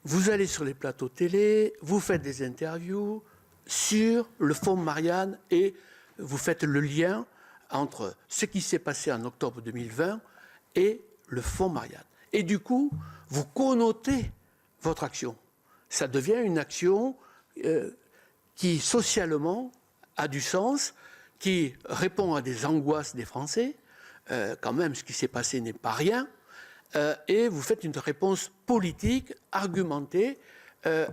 vous allez sur les plateaux télé, vous faites des interviews sur le fonds Marianne et vous faites le lien entre ce qui s'est passé en octobre 2020 et le fonds Marianne. Et du coup, vous connotez votre action. Ça devient une action qui, socialement, a du sens, qui répond à des angoisses des Français. Quand même, ce qui s'est passé n'est pas rien. Et vous faites une réponse politique, argumentée,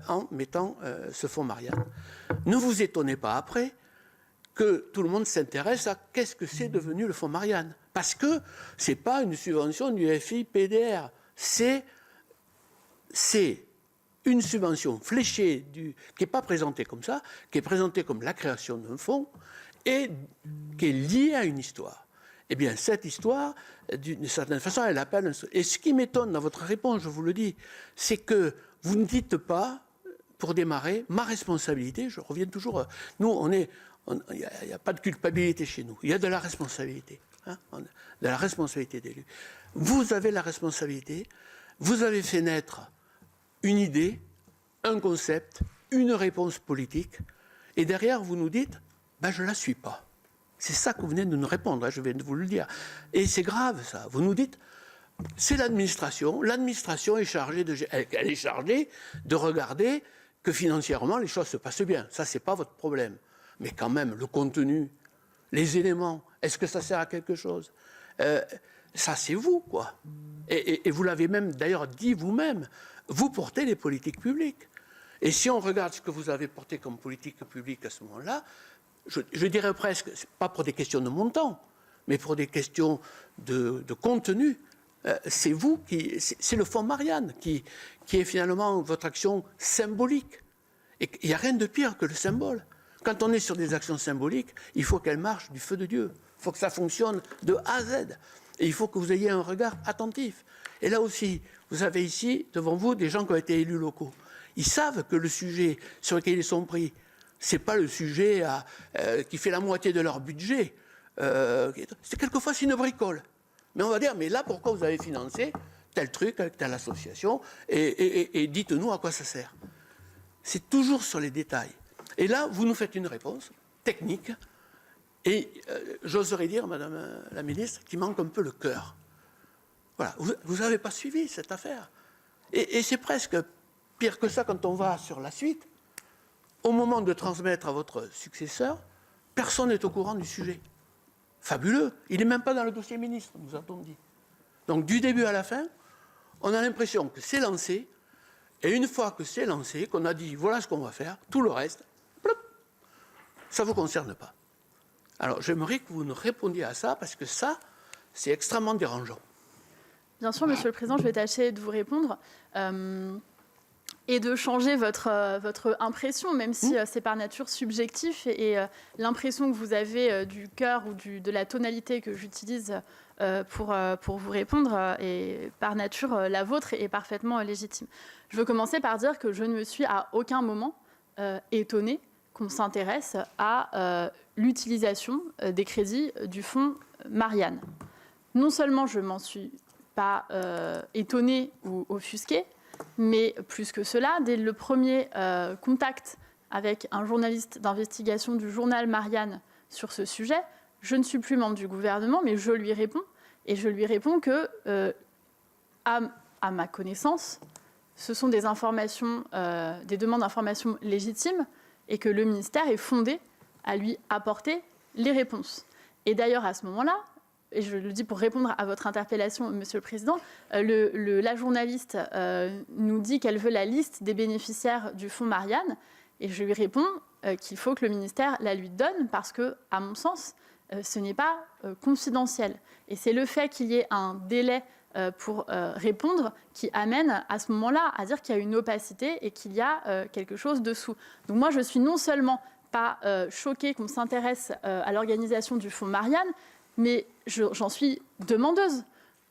en mettant ce fonds Marianne. Ne vous étonnez pas après que tout le monde s'intéresse à qu'est-ce que c'est devenu le fonds Marianne. Parce que ce n'est pas une subvention du FI-PDR, c'est une subvention fléchée, qui n'est pas présentée comme ça, qui est présentée comme la création d'un fonds et qui est liée à une histoire. Eh bien, cette histoire, d'une certaine façon, elle appelle... Et ce qui m'étonne dans votre réponse, je vous le dis, c'est que vous ne dites pas, pour démarrer, ma responsabilité, je reviens toujours... Nous, il n'y a pas de culpabilité chez nous, il y a de la responsabilité. Hein, de la responsabilité d'élu. Vous avez la responsabilité, vous avez fait naître une idée, un concept, une réponse politique, et derrière, vous nous dites, ben, je ne la suis pas. C'est ça que vous venez de nous répondre, hein, je viens de vous le dire. Et c'est grave, ça. Vous nous dites, c'est l'administration est chargée elle est chargée de regarder que financièrement, les choses se passent bien. Ça, ce n'est pas votre problème. Mais quand même, le contenu, les éléments, est-ce que ça sert à quelque chose ? Ça, c'est vous, quoi. Et vous l'avez même, d'ailleurs, dit vous-même, vous portez les politiques publiques. Et si on regarde ce que vous avez porté comme politique publique à ce moment-là, je dirais presque, pas pour des questions de montant, mais pour des questions de contenu, c'est vous c'est le fonds Marianne qui est finalement votre action symbolique. Et il n'y a rien de pire que le symbole. Quand on est sur des actions symboliques, il faut qu'elles marchent du feu de Dieu. Il faut que ça fonctionne de A à Z. Et il faut que vous ayez un regard attentif. Et là aussi, vous avez ici, devant vous, des gens qui ont été élus locaux. Ils savent que le sujet sur lequel ils sont pris, ce n'est pas le sujet qui fait la moitié de leur budget. Quelquefois, c'est une bricole. Mais on va dire, mais là, pourquoi vous avez financé tel truc avec telle association et dites-nous à quoi ça sert. C'est toujours sur les détails. Et là, vous nous faites une réponse technique et j'oserais dire, Madame la Ministre, qu'il manque un peu le cœur. Voilà, vous n'avez pas suivi cette affaire. Et c'est presque pire que ça quand on va sur la suite. Au moment de transmettre à votre successeur, personne n'est au courant du sujet. Fabuleux. Il n'est même pas dans le dossier ministre, nous a-t-on dit. Donc, du début à la fin, on a l'impression que c'est lancé. Et une fois que c'est lancé, qu'on a dit voilà ce qu'on va faire, tout le reste, ça ne vous concerne pas. Alors, j'aimerais que vous nous répondiez à ça, parce que ça, c'est extrêmement dérangeant. Bien sûr, Monsieur le Président, je vais tâcher de vous répondre. Et de changer votre impression, même si c'est par nature subjectif. Et l'impression que vous avez du cœur ou de la tonalité que j'utilise pour vous répondre est par nature la vôtre et est parfaitement légitime. Je veux commencer par dire que je ne me suis à aucun moment étonnée qu'on s'intéresse à l'utilisation des crédits du fonds Marianne. Non seulement je ne m'en suis pas étonnée ou offusquée, mais plus que cela, dès le premier contact avec un journaliste d'investigation du journal Marianne sur ce sujet, je ne suis plus membre du gouvernement, mais je lui réponds. Et je lui réponds que, à ma connaissance, ce sont des informations, des demandes d'informations légitimes et que le ministère est fondé à lui apporter les réponses. Et d'ailleurs, à ce moment-là, et je le dis pour répondre à votre interpellation, Monsieur le Président, la journaliste nous dit qu'elle veut la liste des bénéficiaires du fonds Marianne, et je lui réponds qu'il faut que le ministère la lui donne parce que, à mon sens, ce n'est pas confidentiel. Et c'est le fait qu'il y ait un délai pour répondre qui amène à ce moment-là à dire qu'il y a une opacité et qu'il y a quelque chose dessous. Donc moi, je suis non seulement pas choquée qu'on s'intéresse à l'organisation du fonds Marianne, mais j'en suis demandeuse.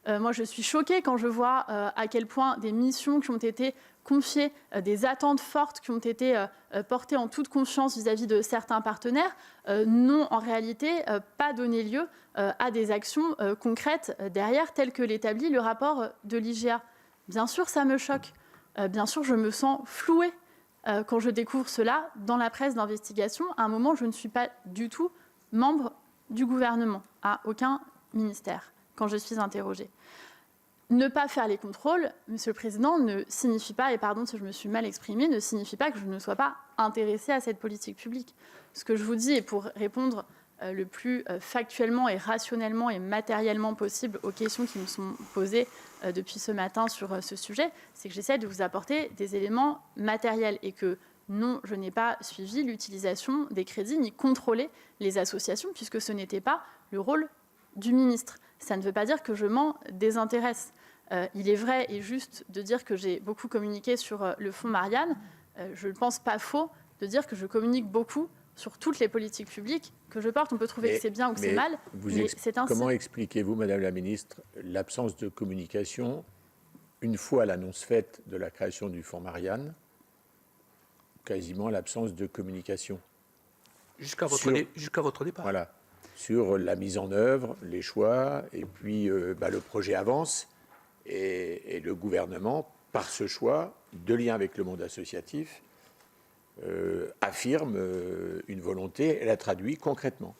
Moi, je suis choquée quand je vois à quel point des missions qui ont été confiées, des attentes fortes qui ont été portées en toute confiance vis-à-vis de certains partenaires, n'ont en réalité pas donné lieu à des actions concrètes derrière, telles que l'établit le rapport de l'IGA. Bien sûr, ça me choque. bien sûr, je me sens flouée quand je découvre cela dans la presse d'investigation. À un moment, je ne suis pas du tout membre du gouvernement, à aucun ministère, quand je suis interrogée. Ne pas faire les contrôles, Monsieur le Président, ne signifie pas, et pardon si je me suis mal exprimée, ne signifie pas que je ne sois pas intéressée à cette politique publique. Ce que je vous dis, et pour répondre le plus factuellement et rationnellement et matériellement possible aux questions qui me sont posées depuis ce matin sur ce sujet, c'est que j'essaie de vous apporter des éléments matériels et que non, je n'ai pas suivi l'utilisation des crédits ni contrôlé les associations puisque ce n'était pas le rôle du ministre. Ça ne veut pas dire que je m'en désintéresse. Il est vrai et juste de dire que j'ai beaucoup communiqué sur le fonds Marianne. Je ne pense pas faux de dire que je communique beaucoup sur toutes les politiques publiques que je porte. On peut trouver que c'est bien ou que c'est mal, mais c'est ainsi. Comment expliquez-vous, Madame la Ministre, l'absence de communication une fois l'annonce faite de la création du fonds Marianne, quasiment l'absence de communication jusqu'à votre départ. Voilà, sur la mise en œuvre, les choix, et puis le projet avance, et le gouvernement, par ce choix, de lien avec le monde associatif, affirme une volonté et la traduit concrètement.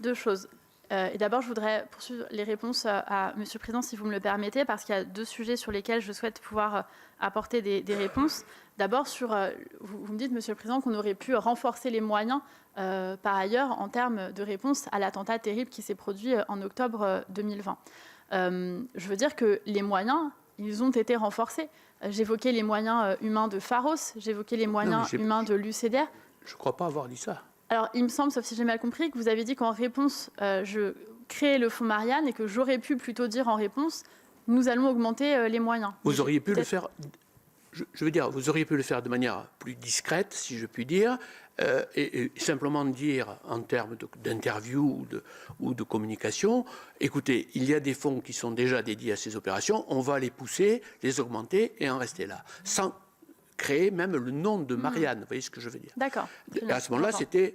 Deux choses. Et d'abord, je voudrais poursuivre les réponses à Monsieur le Président, si vous me le permettez, parce qu'il y a deux sujets sur lesquels je souhaite pouvoir apporter des réponses. D'abord, vous me dites, Monsieur le Président, qu'on aurait pu renforcer les moyens, par ailleurs, en termes de réponse à l'attentat terrible qui s'est produit en octobre 2020. Je veux dire que les moyens, ils ont été renforcés. J'évoquais les moyens humains de Pharos, j'évoquais les moyens humains de l'UCDR. Je ne crois pas avoir dit ça. Alors, il me semble, sauf si j'ai mal compris, que vous avez dit qu'en réponse, je créais le fonds Marianne et que j'aurais pu plutôt dire en réponse, nous allons augmenter les moyens. Vous auriez pu le faire, je veux dire, vous auriez pu le faire de manière plus discrète, si je puis dire, et simplement dire en termes d'interview ou de communication, écoutez, il y a des fonds qui sont déjà dédiés à ces opérations, on va les pousser, les augmenter et en rester là, sans créer même le nom de Marianne, vous voyez ce que je veux dire. D'accord. À ce moment-là, c'était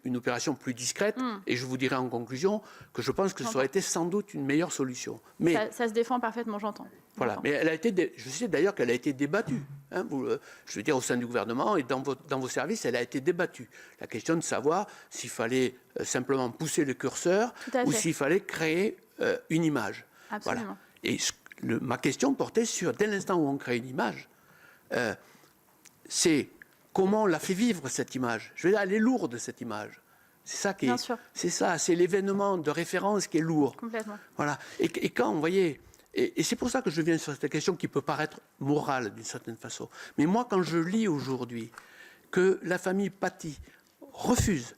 une opération plus discrète, et je vous dirai en conclusion que je pense que ça aurait été sans doute une meilleure solution. Mais ça se défend parfaitement, j'entends. Voilà, mais elle a été, je sais d'ailleurs qu'elle a été débattue. Hein, je veux dire, au sein du gouvernement et dans vos services, elle a été débattue. La question de savoir s'il fallait simplement pousser le curseur ou s'il fallait créer une image. Absolument. Voilà. Et ma question portait sur, dès l'instant où on crée une image, c'est comment on la fait vivre, cette image. Je veux dire, elle est lourde, cette image. C'est ça qui est. C'est ça, c'est l'événement de référence qui est lourd. Complètement. Voilà. Et quand, vous voyez, et c'est pour ça que je viens sur cette question qui peut paraître morale d'une certaine façon. Mais moi, quand je lis aujourd'hui que la famille Paty refuse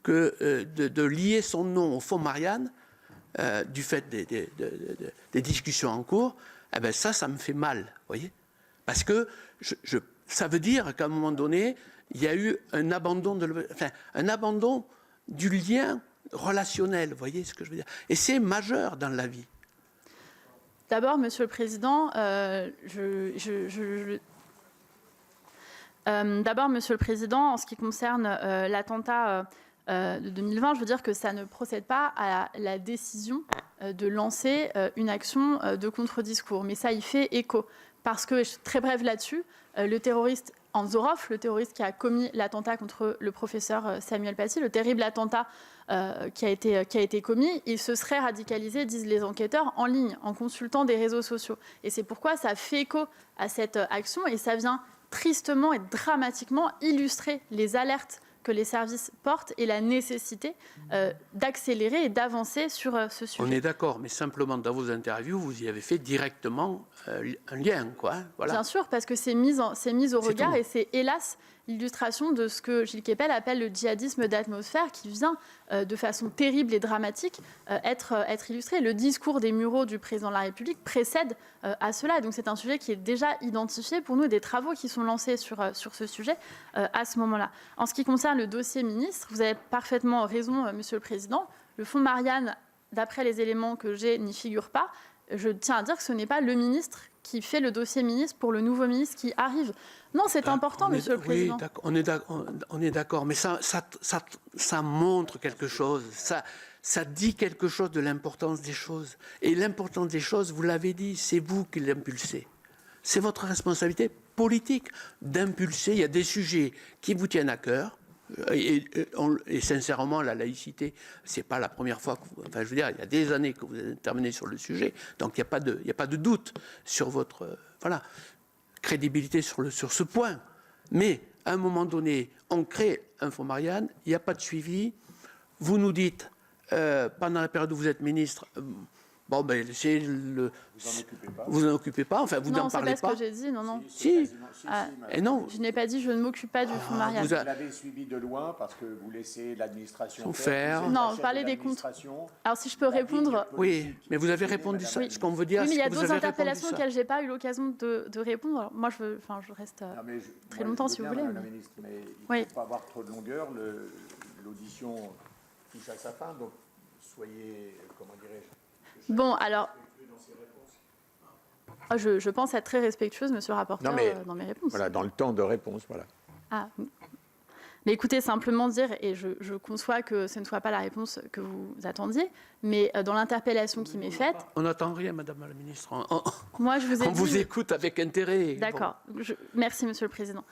de lier son nom au fonds Marianne, du fait des discussions en cours, eh ben ça me fait mal, vous voyez. Parce que ça veut dire qu'à un moment donné, il y a eu un abandon du lien relationnel, vous voyez ce que je veux dire. Et c'est majeur dans la vie. D'abord, Monsieur le Président, d'abord, Monsieur le Président, en ce qui concerne l'attentat de 2020, je veux dire que ça ne procède pas à la décision de lancer une action de contre-discours. Mais ça y fait écho. Parce que, je suis très brève là-dessus, le terroriste Anzorov, le terroriste qui a commis l'attentat contre le professeur Samuel Paty, le terrible attentat qui a été commis, il se serait radicalisé, disent les enquêteurs, en ligne, en consultant des réseaux sociaux. Et c'est pourquoi ça fait écho à cette action et ça vient tristement et dramatiquement illustrer les alertes que les services portent et la nécessité d'accélérer et d'avancer sur ce sujet. On est d'accord, mais simplement dans vos interviews, vous y avez fait directement un lien, quoi. Hein, voilà. Bien sûr, parce que c'est mis au regard et c'est hélas l'illustration de ce que Gilles Kepel appelle le djihadisme d'atmosphère qui vient de façon terrible et dramatique être illustré. Le discours des Mureaux du président de la République précède à cela. Donc c'est un sujet qui est déjà identifié pour nous, des travaux qui sont lancés sur ce sujet à ce moment-là. En ce qui concerne le dossier ministre, vous avez parfaitement raison, Monsieur le Président. Le fonds Marianne, d'après les éléments que j'ai, n'y figure pas. Je tiens à dire que ce n'est pas le ministre qui fait le dossier ministre pour le nouveau ministre qui arrive. Non, c'est important, Monsieur le Président. Oui, on est d'accord, mais ça montre quelque chose, ça dit quelque chose de l'importance des choses. Et l'importance des choses, vous l'avez dit, c'est vous qui l'impulsez. C'est votre responsabilité politique d'impulser. Il y a des sujets qui vous tiennent à cœur. Et sincèrement, la laïcité, c'est pas la première fois enfin, je veux dire, il y a des années que vous intervenez sur le sujet, donc il n'y a pas de doute sur votre crédibilité sur ce point. Mais à un moment donné, on crée un fonds Marianne, il n'y a pas de suivi. Vous nous dites, pendant la période où vous êtes ministre, bon, ben, c'est le. Vous n'en occupez pas, enfin, vous n'en parlez pas. Non, c'est pas ce que j'ai dit, non. Si. Et non. Je n'ai pas dit, je ne m'occupe pas du fonds Marianne. Vous l'avez suivi de loin parce que vous laissez l'administration faire. Non, vous parlez des comptes. Alors, si je peux répondre. Oui, mais vous avez répondu ça. Ce qu'on veut dire, oui, mais il y a c'est que vous d'autres avez interpellations répondu ça. auxquelles je n'ai pas eu l'occasion de répondre. Alors, moi, je reste très longtemps, si vous voulez. Madame la ministre, mais il ne faut pas avoir trop de longueur. L'audition touche à sa fin, donc soyez, comment dirais-je. Bon, alors. Je pense être très respectueuse, monsieur le rapporteur, dans mes réponses. Voilà, dans le temps de réponse, voilà. Ah, mais écoutez, simplement dire, et je conçois que ce ne soit pas la réponse que vous attendiez, mais dans l'interpellation qui m'est faite... On n'attend rien, madame la ministre. Moi, je vous ai on vous écoute avec intérêt. D'accord. Merci, monsieur le président.